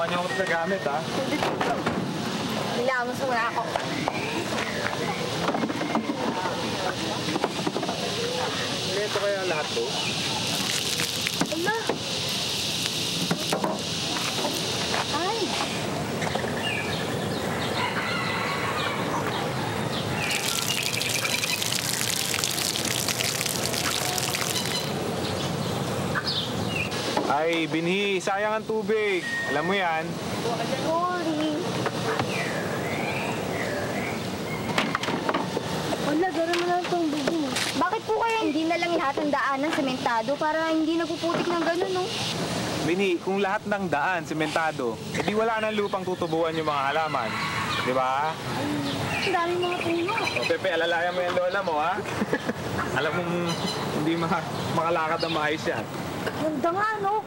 Tulungan niyo ako sa gamit, ha? Hilamos muna ako. Ito kaya lahat to? Ala! Ay! Ay, binhi, sayang ang tubig. Alam mo yan? Sorry. Wala, gano'n mo lang itong bubong. Bakit po kaya hindi na lang lahat ng daanan sementado para hindi nagpuputik ng gano'n, no? Binhi, kung lahat ng daan sementado, edi wala nang lupang tutubuan yung mga halaman. Di ba? Ang daming mga puno. O, Pepe, alalayan mo yung lola mo, ha? Alam mong hindi makalakad na maayos yan. Ganda nga, no?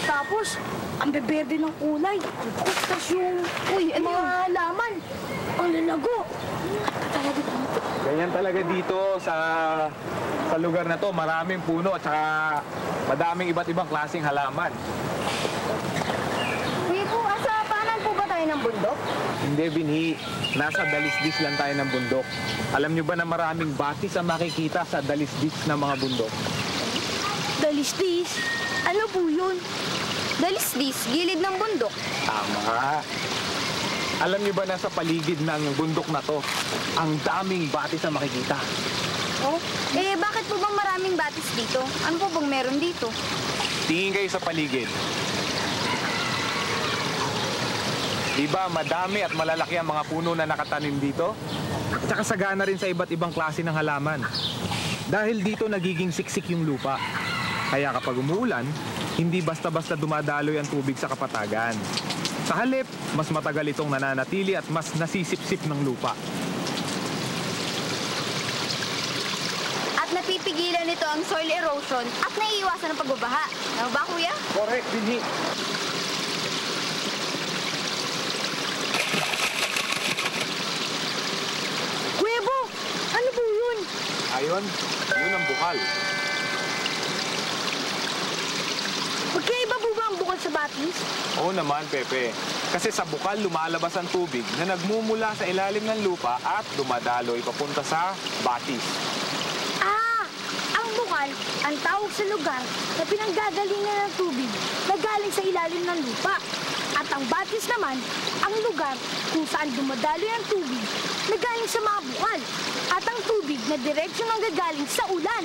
Tapos, ang beberde ng kulay. Tapos yung mga halaman. Ang lalago. Talaga dito. Ganyan talaga dito sa lugar na to. Maraming puno at saka madaming iba't ibang klaseng halaman. Kuya po, asa paanan po ba tayo ng bundok? Hindi, binhi. Nasa dalisdis lang tayo ng bundok. Alam nyo ba na maraming batis ang makikita sa dalisdis ng mga bundok? Dalisdis? Ano po yun? Dalisdis, gilid ng bundok. Tama. Alam niyo ba na sa paligid ng bundok na to, ang daming batis ang makikita? Oh? Eh, bakit po bang maraming batis dito? Ano po bang meron dito? Tingin kayo sa paligid. Diba, madami at malalaki ang mga puno na nakatanim dito? At saka sagana rin sa iba't ibang klase ng halaman. Dahil dito nagiging siksik yung lupa. Kaya kapag umuulan, hindi basta-basta dumadaloy ang tubig sa kapatagan. Sa halip, mas matagal itong nananatili at mas nasisipsip ng lupa. At napipigilan nito ang soil erosion at naiiwasan ang pagbabaha. Ano ba, kuya? Correct, binhi. Kuya Bo, ano po yun? Ayon, yun ang bukal. Magkaiba po ba ang bukal sa batis? Oo naman, Pepe. Kasi sa bukal lumalabas ang tubig na nagmumula sa ilalim ng lupa at dumadaloy papunta sa batis. Ah! Ang bukal, ang tawag sa lugar na pinanggagalingan ng tubig na galing sa ilalim ng lupa. At ang batis naman, ang lugar kung saan dumadaloy ang tubig na galing sa mga bukal. At ang tubig na diretsyo nang gagaling sa ulan.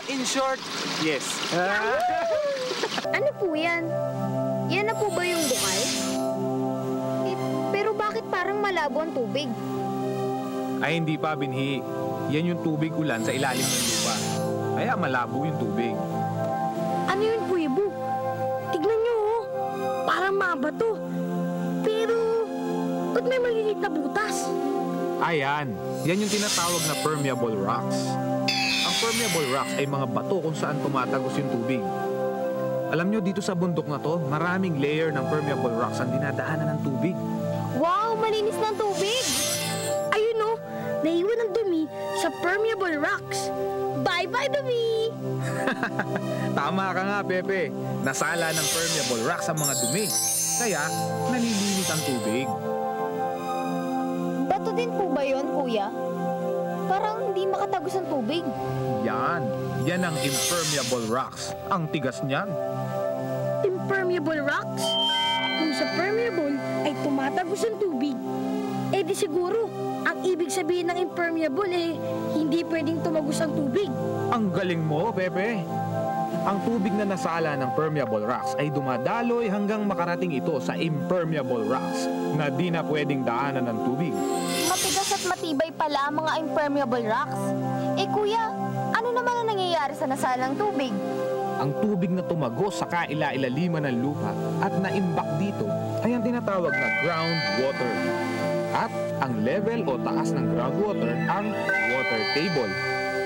In short, yes. Ano po yan? Yan na po ba yung bukal? Eh, pero bakit parang malabo ang tubig? Ay, hindi pa, binhi. Yan yung tubig ulan sa ilalim ng lupa. Kaya malabo yung tubig. Ano yun, Kuya Bu? Tignan nyo, oh. Parang mabato. Pero, ba't may maliliit na butas? Ayan, yan yung tinatawag na permeable rocks. Ang permeable rocks ay mga bato kung saan tumatagos yung tubig. Alam nyo, dito sa bundok na to, maraming layer ng permeable rocks ang dinadaanan ng tubig. Wow, malinis ng tubig! Ayun oh, naiwan ang dumi sa permeable rocks. Bye-bye, dumi! Tama ka nga, Pepe. Nasala ng permeable rocks ang mga dumi. Kaya, nalilinis ang tubig. Bato din po ba yun, kuya? Parang hindi makatagos ang tubig. Yan ang impermeable rocks. Ang tigas niyan. Impermeable rocks? Kung sa permeable ay tumatagos ang tubig, eh di siguro, ang ibig sabihin ng impermeable eh, hindi pwedeng tumagos ang tubig. Ang galing mo, Pepe. Ang tubig na nasala ng permeable rocks ay dumadaloy hanggang makarating ito sa impermeable rocks na di na pwedeng daanan ng tubig. Matigas at matibay pala ang mga impermeable rocks. Eh kuya, ano naman ang nangyayari sa nasalang tubig? Ang tubig na tumagos sa kaila-ilaliman ng lupa at naimbak dito ay ang tinatawag na groundwater. At ang level o taas ng groundwater ang water table.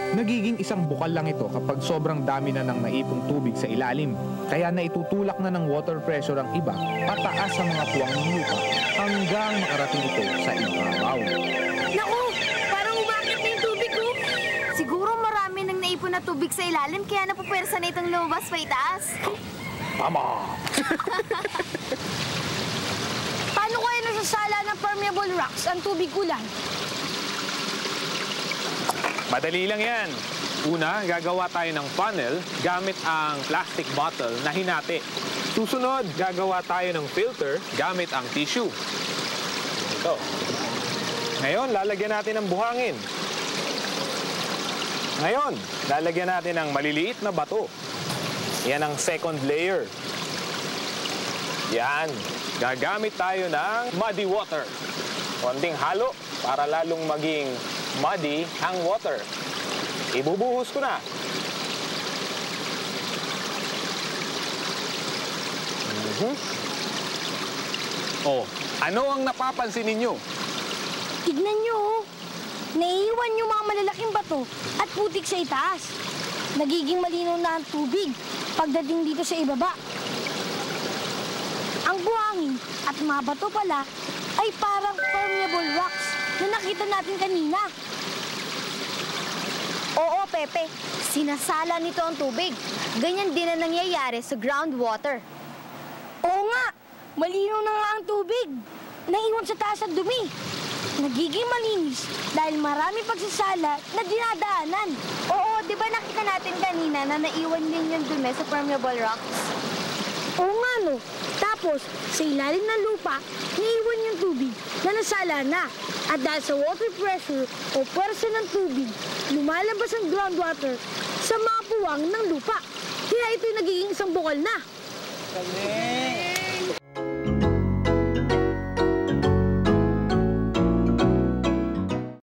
Nagiging isang bukal lang ito kapag sobrang dami na ng naipong tubig sa ilalim. Kaya naitutulak na ng water pressure ang iba pataas sa mga puwang ng lupa hanggang makarating ito sa ibabaw. Naku! Parang umakit na yung tubig ko. Siguro marami nang naipon na tubig sa ilalim kaya napupwersa na itong lumabas pa itaas. Tama! wax ang tubig ulan? Madali lang yan. Una, gagawa tayo ng funnel gamit ang plastic bottle na hinati. Susunod, gagawa tayo ng filter gamit ang tissue. Ito. Ngayon, lalagyan natin ng buhangin. Ngayon, lalagyan natin ng maliliit na bato. Yan ang second layer. Yan. Gagamit tayo ng muddy water. Konting halo para lalong maging muddy ang water. Ibubuhos ko na. Oh, ano ang napapansin ninyo? Tignan nyo, oh. Naiiwan yung mga malalaking bato at putik sa itaas. Nagiging malinaw na ang tubig pagdating dito sa ibaba. Ang buhangin at mga bato pala ay parang permeable rocks na nakita natin kanina. Oo, Pepe. Sinasala nito ang tubig. Ganyan din ang nangyayari sa groundwater. Oo nga, malinaw na nga ang tubig. Naiwan sa taas at dumi. Nagiging malinis dahil marami pagsasala na dinadaanan. Oo, di ba nakita natin kanina na naiwan din yung dumi sa permeable rocks? Oo nga no. Tapos, sa ilalim ng lupa, naiwan yung tubig na nasala na. At dahil sa water pressure o pwersa ng tubig, lumalabas ang groundwater sa mga puwang ng lupa. Kaya ito'y nagiging isang bukal na. Galing!